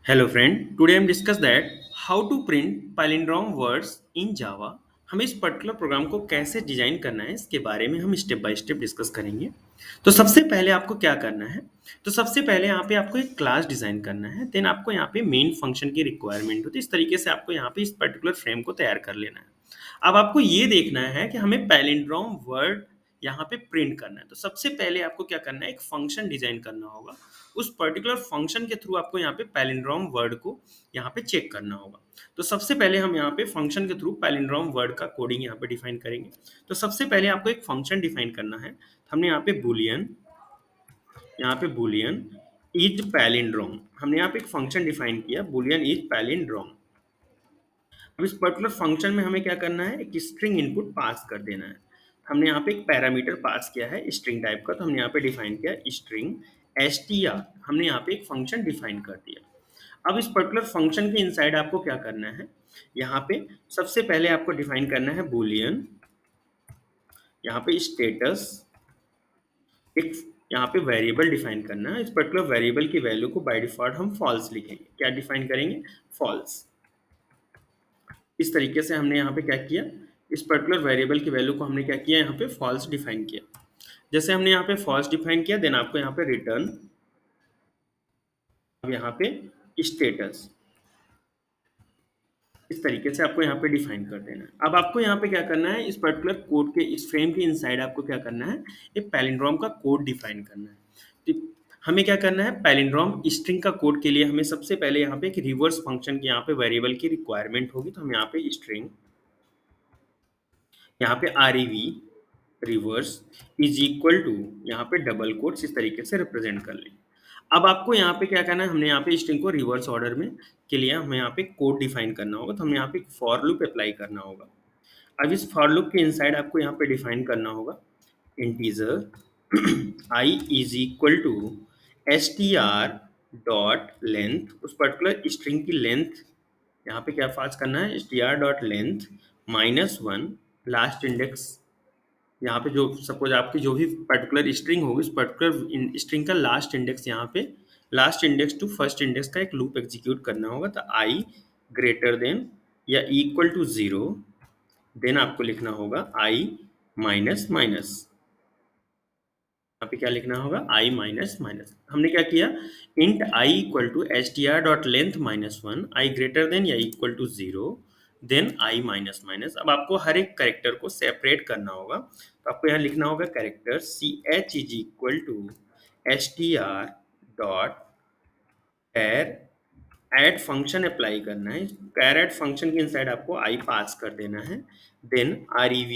Hello friend, today I'm discuss that how to print palindrome words in Java। हमें इस particular programme को कैसे design करना है इसके बारे में हम स्टेप बाय स्टेप डिस्कस करेंगे। तो सबसे पहले आपको क्या करना है? तो सबसे पहले यहाँ पे आपको एक क्लास डिजाइन करना है, देन आपको यहाँ पे मेन फंक्शन की रिक्वायरमेंट होती है। इस तरीके से आपको यहाँ पे इस पर्टिकुलर फ्रेम को तैयार कर लेना है। अब आपको ये देखना है कि हमें पैलिंड्रोम वर्ड यहाँ पे प्रिंट करना है। तो सबसे पहले आपको क्या करना है, एक फंक्शन डिजाइन करना होगा। उस पर्टिकुलर फंक्शन के थ्रू आपको यहाँ पे पैलिंड्रोम वर्ड को यहाँ पे चेक करना होगा। तो सबसे पहले हम यहाँ पे फंक्शन के थ्रू पैलिंड्रोम वर्ड का कोडिंग यहाँ पे डिफाइन करेंगे। तो सबसे पहले आपको एक फंक्शन डिफाइन करना है। हमने यहाँ पे बुलियन इज पैलिंड्रोम, हमने यहाँ पे एक फंक्शन डिफाइन किया, बुलियन इज पैलिंड्रोम। अब इस पर्टिकुलर फंक्शन में हमें क्या करना है, एक स्ट्रिंग इनपुट पास कर देना है। हमने यहाँ पे एक पैरामीटर पास किया है स्ट्रिंग टाइप का, तो हमने यहाँ पे डिफाइन किया स्ट्रिंग str। हमने यहाँ पे एक फंक्शन डिफाइन कर दिया। अब इस पर्टिकुलर फंक्शन के इनसाइड आपको क्या करना है, यहाँ पे सबसे पहले आपको डिफाइन करना है बुलियन, यहाँ पे स्टेटस, एक यहाँ पे वेरिएबल डिफाइन करना है। इस पर्टिकुलर वेरिएबल की वैल्यू को बाय डिफॉल्ट हम फॉल्स लिखेंगे। क्या डिफाइन करेंगे? फॉल्स। इस तरीके से हमने यहाँ पे क्या किया, इस पर्टिकुलर वेरिएबल की वैल्यू को हमने क्या किया, यहाँ पे फॉल्स डिफाइन किया। जैसे हमने यहाँ पे फॉल्स डिफाइन किया, देन आपको यहाँ पे रिटर्न, अब यहाँ पे स्टेटस, इस तरीके से आपको यहाँ पे डिफाइन कर देना है। अब आपको यहाँ पे क्या करना है, इस पर्टिकुलर कोड के इस फ्रेम के इनसाइड आपको क्या करना है, एक पैलिंड्रोम का कोड डिफाइन करना है। तो हमें क्या करना है, पैलिंड्रोम स्ट्रिंग का कोड के लिए हमें सबसे पहले यहाँ पे एक रिवर्स फंक्शन की यहाँ पे वेरिएबल की रिक्वायरमेंट होगी। तो हम यहाँ पे स्ट्रिंग, यहाँ पे rev reverse is equal to, यहाँ पे डबल कोट्स इस तरीके से रिप्रेजेंट कर लें। अब आपको यहाँ पे क्या करना है, हमने यहाँ पे स्ट्रिंग को रिवर्स ऑर्डर में के लिए हमें यहाँ पे कोड डिफाइन करना होगा। तो हमें यहाँ पे फॉर लूप अप्लाई करना होगा। अब इस फॉर लूप के इनसाइड आपको यहाँ पे डिफाइन करना होगा integer i is equal to str dot length, उस पर्टिकुलर स्ट्रिंग की लेंथ यहाँ पे क्या पास करना है, str dot length -1 last index. यहाँ पे जो सपोज आपकी जो भी पर्टिकुलर स्ट्रिंग होगी, उस पर्टिकुलर स्ट्रिंग का लास्ट इंडेक्स, यहाँ पे last index to first index का एक लूप एग्जीक्यूट करना होगा। तो आई ग्रेटर देन या इक्वल टू 0, देन आपको लिखना होगा आई माइनस माइनस। यहाँ पे क्या लिखना होगा, i माइनस माइनस। हमने क्या किया, int i equal to str dot length -1, i greater than या equal to 0, then i minus minus. अब आपको हर एक कैरेक्टर को सेपरेट करना होगा। तो आपको यहाँ लिखना होगा character ch is equal to str dot at function apply करना है। ऐड फंक्शन के इनसाइड आपको i पास कर देना है, then rev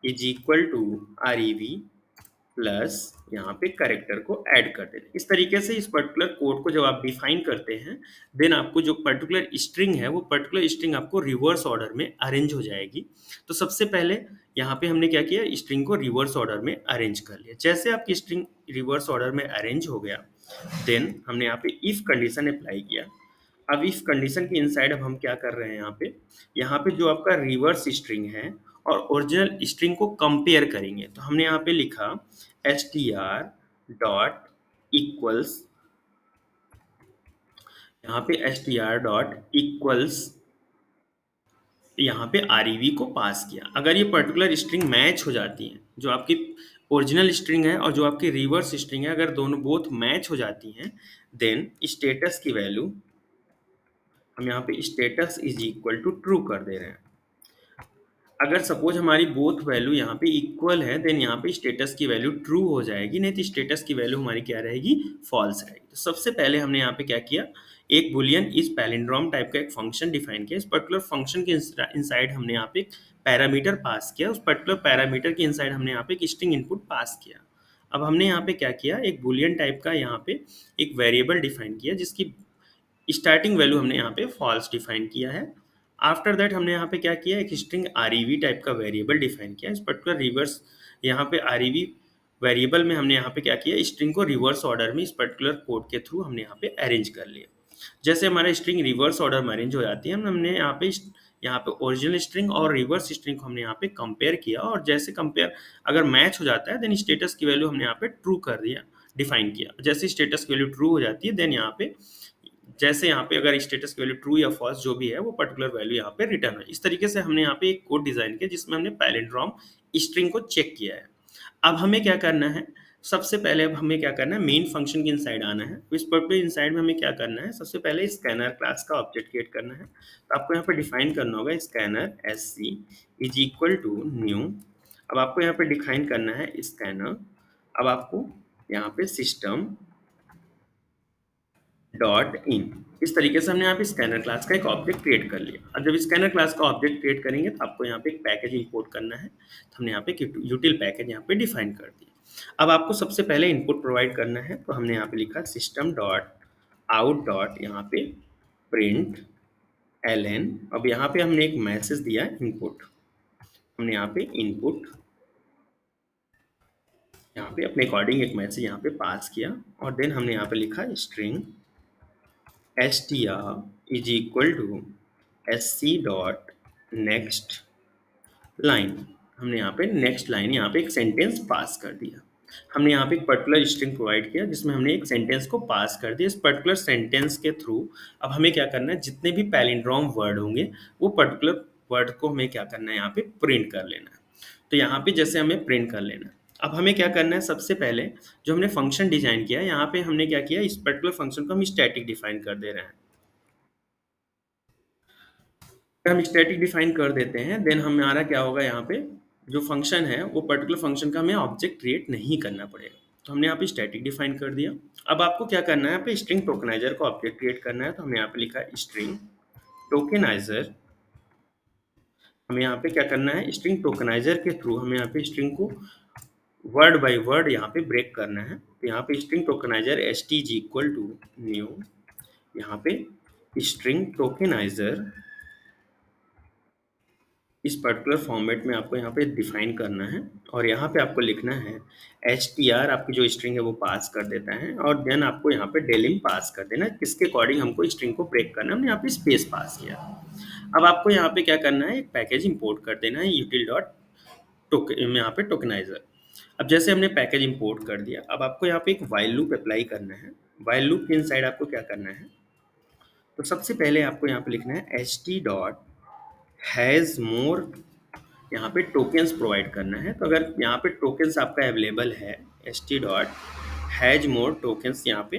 is equal to rev plus यहाँ पे करेक्टर को ऐड कर देते हैं। इस तरीके से इस पर्टिकुलर कोड को जब आप डिफाइन करते हैं, देन आपको जो पर्टिकुलर स्ट्रिंग है, वो पर्टिकुलर स्ट्रिंग आपको रिवर्स ऑर्डर में अरेंज हो जाएगी। तो सबसे पहले यहाँ पे हमने क्या किया, स्ट्रिंग को रिवर्स ऑर्डर में अरेंज कर लिया। जैसे आपकी स्ट्रिंग रिवर्स ऑर्डर में अरेंज हो गया, देन हमने यहाँ पे इफ कंडीशन अप्लाई किया। अब इफ कंडीशन के इनसाइड अब हम क्या कर रहे हैं, यहाँ पे जो आपका रिवर्स स्ट्रिंग है और ओरिजिनल स्ट्रिंग को कंपेयर करेंगे। तो हमने यहाँ पे लिखा str डॉट इक्वल्स, यहाँ पे str डॉट इक्वल्स, यहाँ पे rev को पास किया। अगर ये पर्टिकुलर स्ट्रिंग मैच हो जाती है, जो आपकी ओरिजिनल स्ट्रिंग है और जो आपकी रिवर्स स्ट्रिंग है, अगर दोनों बोथ मैच हो जाती हैं, देन स्टेटस की वैल्यू हम यहाँ पे status is equal to true कर दे रहे हैं। अगर सपोज हमारी बोथ वैल्यू यहाँ पे इक्वल है, देन यहाँ पे स्टेटस की वैल्यू ट्रू हो जाएगी, नहीं तो स्टेटस की वैल्यू हमारी क्या रहेगी, फॉल्स रहेगी। तो सबसे पहले हमने यहाँ पे क्या किया, एक बुलियन इस पैलिंड्रोम टाइप का एक फंक्शन डिफाइन किया। इस पर्टिकुलर फंक्शन के इनसाइड हमने यहाँ पे पैरामीटर पास किया। उस पर्टिकुलर पैरामीटर के इनसाइड हमने यहाँ पे एक स्ट्रिंग इनपुट पास किया। अब हमने यहाँ पे क्या किया, एक बुलियन टाइप का यहाँ पे एक वेरिएबल डिफाइन किया, जिसकी स्टार्टिंग वैल्यू हमने यहाँ पे फॉल्स डिफाइन किया है। आफ्टर दैट हमने यहाँ पे क्या किया, एक स्ट्रिंग rev टाइप का वेरिएबल डिफाइन किया। इस पर्टिकुलर रिवर्स यहाँ पे rev वेरिएबल में हमने यहाँ पे क्या किया, स्ट्रिंग को रिवर्स ऑर्डर में इस पर्टिकुलर कोड के थ्रू हमने यहाँ पे अरेंज कर लिया। जैसे हमारा स्ट्रिंग रिवर्स ऑर्डर में अरेंज हो जाती है, हमने यहाँ पे ओरिजिनल स्ट्रिंग और रिवर्स स्ट्रिंग को हमने यहाँ पे कंपेयर किया, और जैसे कंपेयर अगर मैच हो जाता है, देन स्टेटस की वैल्यू हमने यहाँ पे ट्रू कर दिया, डिफाइन किया। जैसे स्टेटस की वैल्यू ट्रू हो जाती है, देन यहाँ पे जैसे यहाँ पे अगर स्टेटस की वैल्यू ट्रू या फॉल्स जो भी है वो पर्टिकुलर वैल्यू यहाँ पे रिटर्न है। इस तरीके से हमने यहाँ पे एक कोड डिजाइन किया जिसमें हमने पैलिंड्रोम स्ट्रिंग को चेक किया है। अब हमें क्या करना है, सबसे पहले अब हमें क्या करना है, मेन फंक्शन के इनसाइड आना है। तो इस पर्टिकुलर इनसाइड में हमें क्या करना है, सबसे पहले स्कैनर क्लास का ऑब्जेक्ट क्रिएट करना है। तो आपको यहाँ पे डिफाइन करना होगा scanner S C is equal to new. अब आपको यहाँ पे डिफाइन करना है स्कैनर। अब आपको यहाँ पे सिस्टम डॉट इन, इस तरीके से हमने यहाँ पे स्कैनर क्लास का एक ऑब्जेक्ट क्रिएट कर लिया। अब जब स्कैनर क्लास का ऑब्जेक्ट क्रिएट करेंगे तो आपको यहाँ पे एक पैकेज इंपोर्ट करना है। तो हमने यहाँ पे यूटिल पैकेज यहाँ पे डिफाइन कर दिया। अब आपको सबसे पहले इनपुट प्रोवाइड करना है। तो हमने यहाँ पे लिखा सिस्टम डॉट आउट डॉट यहाँ पे प्रिंट एल। अब यहाँ पे हमने एक मैसेज दिया इनपुट। हमने यहाँ पे इनपुट यहाँ पे अपने अकॉर्डिंग एक मैसेज यहाँ पे पास किया और देन हमने यहाँ पे लिखा string str is equal to sc dot next line. हमने यहाँ पे नेक्स्ट लाइन यहाँ पे एक सेंटेंस पास कर दिया। हमने यहाँ पे एक पर्टिकुलर स्ट्रिंग प्रोवाइड किया जिसमें हमने एक सेंटेंस को पास कर दिया। इस पर्टिकुलर सेंटेंस के थ्रू अब हमें क्या करना है, जितने भी पैलिंड्रोम वर्ड होंगे वो पर्टिकुलर वर्ड को हमें क्या करना है, यहाँ पे प्रिंट कर लेना है। तो यहाँ पे जैसे हमें प्रिंट कर लेना है। अब हमें क्या करना है, सबसे पहले जो हमने फंक्शन डिजाइन किया यहाँ पे हमने क्या किया, इस पर्टिकुलर फंक्शन को हम स्टैटिक डिफाइन कर दे रहे हैं। हम स्टैटिक डिफाइन कर देते हैं देन हमारा क्या होगा, यहाँ पे जो फंक्शन है वो पर्टिकुलर फंक्शन का हमें ऑब्जेक्ट क्रिएट नहीं करना पड़ेगा। तो हमने यहाँ पे स्टैटिक डिफाइन कर दिया। अब आपको क्या करना है, यहाँ पे स्ट्रिंग टोकनाइजर का ऑब्जेक्ट क्रिएट करना है। तो हमने यहाँ पे लिखा स्ट्रिंग टोकनाइजर। हमें यहाँ पे क्या करना है, स्ट्रिंग टोकनाइजर के थ्रू हमें यहाँ पे स्ट्रिंग को वर्ड बाय वर्ड यहाँ पे ब्रेक करना है। तो यहाँ पे string tokenizer S T G equal to new, यहाँ पे स्ट्रिंग टोकनाइजर इस पर्टिकुलर फॉर्मेट में आपको यहाँ पे डिफाइन करना है और यहाँ पे आपको लिखना है str, आपकी जो स्ट्रिंग है वो पास कर देता है और देन आपको यहाँ पे डेलिम पास कर देना है किसके अकॉर्डिंग हमको स्ट्रिंग को ब्रेक करना है। हमने यहाँ पे स्पेस पास किया। अब आपको यहाँ पे क्या करना है, एक पैकेज इंपोर्ट कर देना है यूटिल डॉट टोकन, यहाँ पे टोकनाइजर। अब जैसे हमने पैकेज इंपोर्ट कर दिया, अब आपको यहाँ पे एक वाइल लूप अप्लाई करना है। वाइल लूप के इनसाइड आपको क्या करना है, तो सबसे पहले आपको यहाँ पे लिखना है H T dot has more, यहाँ पे टोकन्स प्रोवाइड करना है। तो अगर यहाँ पे टोकन्स आपका अवेलेबल है, H T dot has more tokens यहाँ पे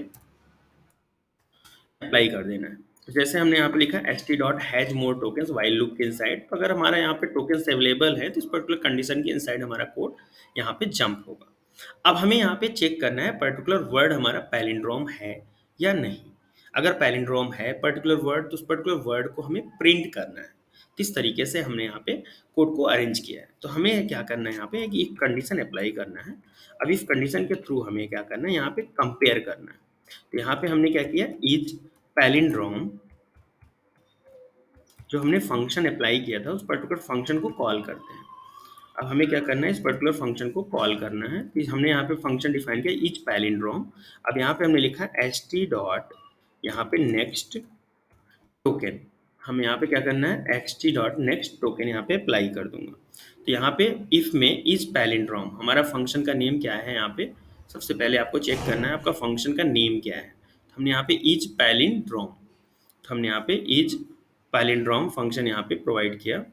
अप्लाई कर देना है। तो जैसे हमने यहाँ पे लिखा H T dot has more tokens while loop के इनसाइड, तो अगर हमारा यहाँ पे टोकन्स अवेलेबल है तो इस पर्टिकुलर कंडीशन के इनसाइड हमारा कोड यहाँ पे जंप होगा। अब हमें यहाँ पे चेक करना है पर्टिकुलर वर्ड हमारा पैलिंड्रोम है या नहीं। अगर पैलिंड्रोम है पर्टिकुलर वर्ड तो उस पर्टिकुलर वर्ड को हमें प्रिंट करना है। तो इस तरीके से हमने यहाँ पे कोड को अरेंज किया है। तो हमें क्या करना है, यहाँ पे एक कंडीशन अप्लाई करना है। अब इस कंडीशन के थ्रू हमें क्या करना है, यहाँ पे कंपेयर करना है। तो यहाँ पे हमने क्या किया, इज पैलिंड्रोम, जो हमने फंक्शन अप्लाई किया था उस पर्टिकुलर फंक्शन को कॉल करते हैं। अब हमें क्या करना है, इस पर्टिकुलर फंक्शन को कॉल करना है। तो हमने यहाँ पे फंक्शन डिफाइन किया इच पैलिंड्रोम। अब यहाँ पे हमने लिखा एच टी डॉट यहाँ पे नेक्स्ट टोकन। हमें यहाँ पे क्या करना है, x T dot next token यहाँ पे अप्लाई कर दूंगा। तो यहाँ पे इफ में इज पैलिंड्रोम, हमारा फंक्शन का नेम क्या है, यहाँ पे सबसे पहले आपको चेक करना है आपका फंक्शन का नेम क्या है। तो हमने यहाँ पे इज पैलिंड्रोम, तो हमने यहाँ पे इज पैलिंड्रोम फंक्शन यहाँ पे प्रोवाइड किया।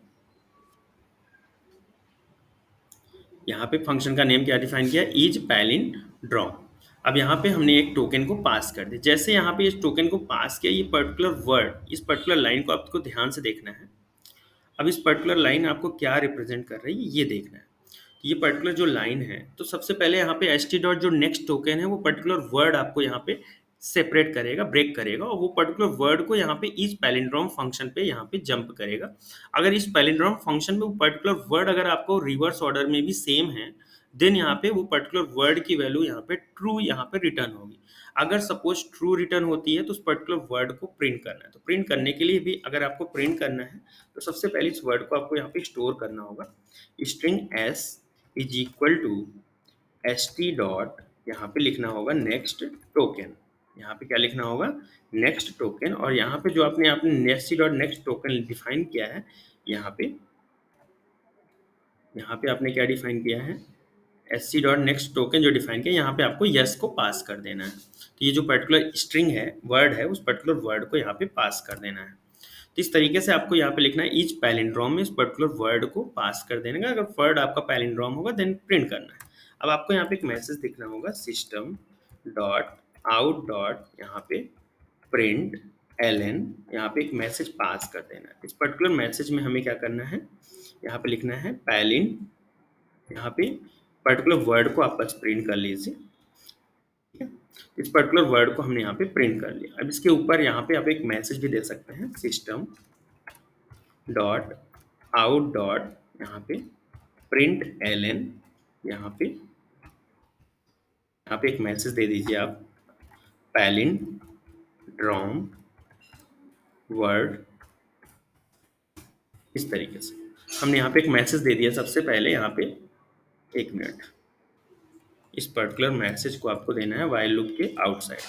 यहाँ पे फंक्शन का नेम क्या डिफाइन किया, इज पैलिंड्रोम। अब यहाँ पे हमने एक टोकन को पास कर दिया। जैसे यहाँ पे इस टोकन को पास किया, ये पर्टिकुलर वर्ड, इस पर्टिकुलर लाइन को आपको ध्यान से देखना है। अब इस पर्टिकुलर लाइन आपको क्या रिप्रेजेंट कर रही है ये देखना है। ये पर्टिकुलर जो लाइन है, तो सबसे पहले यहाँ पे एच टी डॉट जो नेक्स्ट टोकन है वो पर्टिकुलर वर्ड आपको यहाँ पे सेपरेट करेगा, ब्रेक करेगा और वो पर्टिकुलर वर्ड को यहाँ पे इस पैलिंड्रोम फंक्शन पे यहाँ पे जंप करेगा। अगर इस पैलिंड्रोम फंक्शन में वो पर्टिकुलर वर्ड अगर आपको रिवर्स ऑर्डर में भी सेम है, देन यहाँ पे वो पर्टिकुलर वर्ड की वैल्यू यहाँ पे ट्रू यहाँ पे रिटर्न होगी। अगर सपोज ट्रू रिटर्न होती है तो उस पर्टिकुलर वर्ड को प्रिंट करना है। तो प्रिंट करने के लिए भी अगर आपको प्रिंट करना है तो सबसे पहले इस वर्ड को आपको यहाँ पे स्टोर करना होगा। String S is equal to S T dot यहाँ पे लिखना होगा नेक्स्ट टोकन। यहाँ पे क्या लिखना होगा, नेक्स्ट टोकन। और यहाँ पे जो आपने next dot next token define किया है, यहाँ पे आपने क्या डिफाइन किया है, एससी डॉट नेक्स्ट टोकन जो डिफाइन किया, यहाँ पे आपको यस को पास कर देना है। तो ये जो पर्टिकुलर स्ट्रिंग है, वर्ड है, उस पर्टिकुलर वर्ड को यहाँ पे पास कर देना है। तो इस तरीके से आपको यहाँ पे लिखना है, ईच पैलिंड्रोम में इस पर्टिकुलर वर्ड को पास कर देने का। अगर वर्ड आपका पैलिंड्रोम होगा देन प्रिंट करना है। अब आपको यहाँ पे एक मैसेज दिखना होगा, सिस्टम डॉट आउट डॉट यहाँ पे प्रिंट एलन, यहाँ पे एक मैसेज पास कर देना है। इस पर्टिकुलर मैसेज में हमें क्या करना है, यहाँ पे लिखना है पैलिन, यहाँ पे पर्टिकुलर वर्ड को आप बस प्रिंट कर लीजिए। ठीक है, इस पर्टिकुलर वर्ड को हमने यहाँ पे प्रिंट कर लिया। अब इसके ऊपर यहाँ पे आप एक मैसेज भी दे सकते हैं, सिस्टम डॉट आउट डॉट यहाँ पे प्रिंट एलन, यहाँ पे एक मैसेज दे दीजिए आप, पैलिन ड्रॉम वर्ड। इस तरीके से हमने यहाँ पे एक मैसेज दे दिया। सबसे पहले यहाँ पे 1 मिनट, इस पर्टिकुलर मैसेज को आपको देना है व्हाइल लूप के आउटसाइड।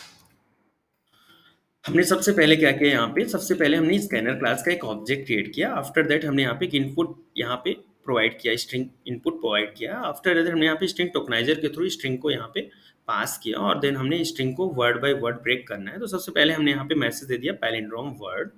हमने सबसे पहले क्या किया, यहाँ पे सबसे पहले हमने स्कैनर क्लास का एक ऑब्जेक्ट क्रिएट किया। आफ्टर दैट हमने यहाँ पे एक इनपुट यहाँ पे प्रोवाइड किया, स्ट्रिंग इनपुट प्रोवाइड किया। आफ्टर दैट हमने यहाँ पे स्ट्रिंग टोकनाइजर के थ्रू स्ट्रिंग को यहाँ पे पास किया, और देन हमने स्ट्रिंग को वर्ड बाय वर्ड ब्रेक करना है। तो सबसे पहले हमने यहाँ पे मैसेज दे दिया palindrome word,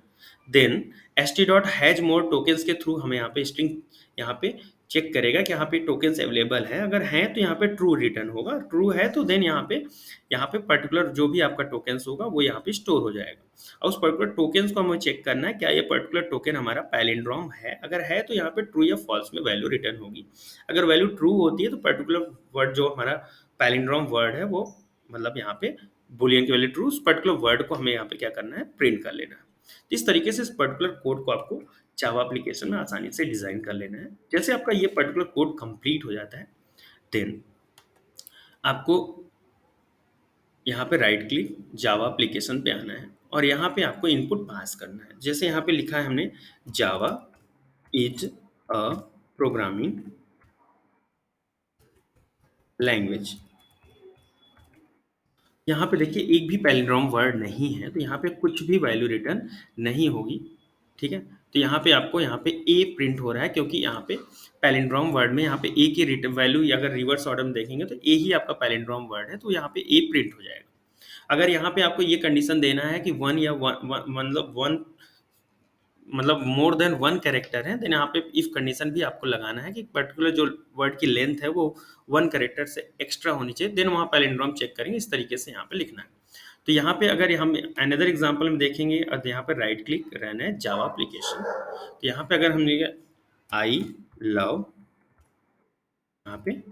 then st dot has more tokens के थ्रू हमें यहाँ पे स्ट्रिंग यहाँ पे चेक करेगा कि यहाँ पे टोकन्स अवेलेबल है। अगर हैं तो यहाँ पे ट्रू रिटर्न होगा, ट्रू है तो देन यहाँ पे पर्टिकुलर जो भी आपका टोकन्स होगा वो यहाँ पे स्टोर हो जाएगा। और उस पर्टिकुलर टोकन्स को हमें चेक करना है, क्या ये पर्टिकुलर टोकन हमारा पैलिंड्रोम है। अगर है तो यहाँ पे ट्रू या फॉल्स में वैल्यू रिटर्न होगी। अगर वैल्यू ट्रू होती है तो पर्टिकुलर वर्ड जो हमारा पैलिंड्रोम वर्ड है वो मतलब यहाँ पे बुलियन की वैल्यू ट्रू, उस पर्टिकुलर वर्ड को हमें यहाँ पे क्या करना है, प्रिंट कर लेना है। इस तरीके से इस पर्टिकुलर कोड को आपको जावा एप्लीकेशन में आसानी से डिजाइन कर लेना है। जैसे आपका ये पर्टिकुलर कोड कंप्लीट हो जाता है, देन आपको यहाँ पे राइट क्लिक जावा एप्लीकेशन पे आना है, और यहाँ पे आपको इनपुट पास करना है। जैसे यहाँ पे लिखा है हमने, Java is a programming language. यहाँ पे देखिए एक भी पैलिंड्रोम वर्ड नहीं है, तो यहाँ पे कुछ भी वैल्यू रिटर्न नहीं होगी। ठीक है, तो यहाँ पे आपको यहाँ पे ए प्रिंट हो रहा है, क्योंकि यहाँ पे पैलिंड्रोम वर्ड में यहाँ पे ए की रिटर्न वैल्यू, अगर रिवर्स ऑर्डर में देखेंगे तो ए ही आपका पैलिंड्रोम वर्ड है, तो यहाँ पे ए प्रिंट हो जाएगा। अगर यहाँ पे आपको ये कंडीशन देना है कि वन या मतलब मोर देन वन कैरेक्टर है, देन यहाँ पे इफ कंडीशन भी आपको लगाना है कि पर्टिकुलर जो वर्ड की लेंथ है वो 1 कैरेक्टर से एक्स्ट्रा होनी चाहिए, देन वहाँ पैलिंड्रोम चेक करेंगे। इस तरीके से यहाँ पे लिखना है। तो यहाँ पे अगर हम अनदर एग्जांपल में देखेंगे, और यहाँ पे राइट क्लिक रहना है जावा एप्लीकेशन, तो यहाँ पे अगर हमने आई लव, यहाँ पे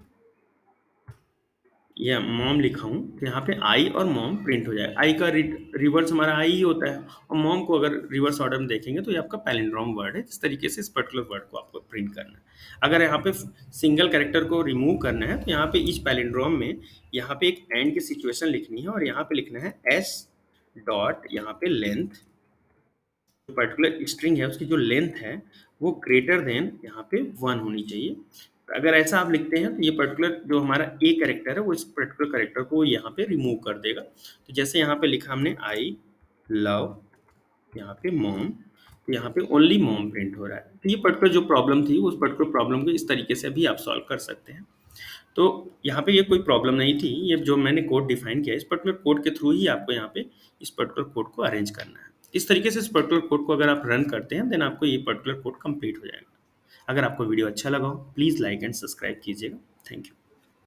या मॉम लिखा हूँ, तो यहाँ पे आई और मॉम प्रिंट हो जाएगा। आई का रिवर्स हमारा आई ही होता है, और मॉम को अगर रिवर्स ऑर्डर में देखेंगे तो ये आपका पैलिंड्रोम वर्ड है। इस तरीके से इस पर्टिकुलर वर्ड को आपको प्रिंट करना है। अगर यहाँ पे सिंगल कैरेक्टर को रिमूव करना है, तो यहाँ पे इस पैलिंड्रोम में यहाँ पे एक एंड की सिचुएशन लिखनी है, और यहाँ पे लिखना है एस डॉट यहाँ पे लेंथ, पर्टिकुलर स्ट्रिंग है उसकी जो लेंथ है वो ग्रेटर देन यहाँ पे 1 होनी चाहिए। अगर ऐसा आप लिखते हैं तो ये पर्टिकुलर जो हमारा ए कैरेक्टर है वो इस पर्टिकुलर कैरेक्टर को यहाँ पे रिमूव कर देगा। तो जैसे यहाँ पे लिखा हमने आई लव यहाँ पे मॉम, तो यहाँ पे ओनली मॉम प्रिंट हो रहा है। तो ये पर्टिकुलर जो प्रॉब्लम थी उस पर्टिकुलर प्रॉब्लम को इस तरीके से भी आप सॉल्व कर सकते हैं। तो यहाँ पे ये कोई प्रॉब्लम नहीं थी, ये जो मैंने कोड डिफाइन किया इस पर्टिकुलर कोड के थ्रू ही आपको यहाँ पे इस पर्टिकुलर कोड को अरेंज करना है। इस तरीके से इस पर्टिकुलर कोड को अगर आप रन करते हैं देन आपको ये पर्टिकुलर कोड कंप्लीट हो जाएगा। अगर आपको वीडियो अच्छा लगा हो प्लीज़ लाइक एंड सब्सक्राइब कीजिएगा। Thank you.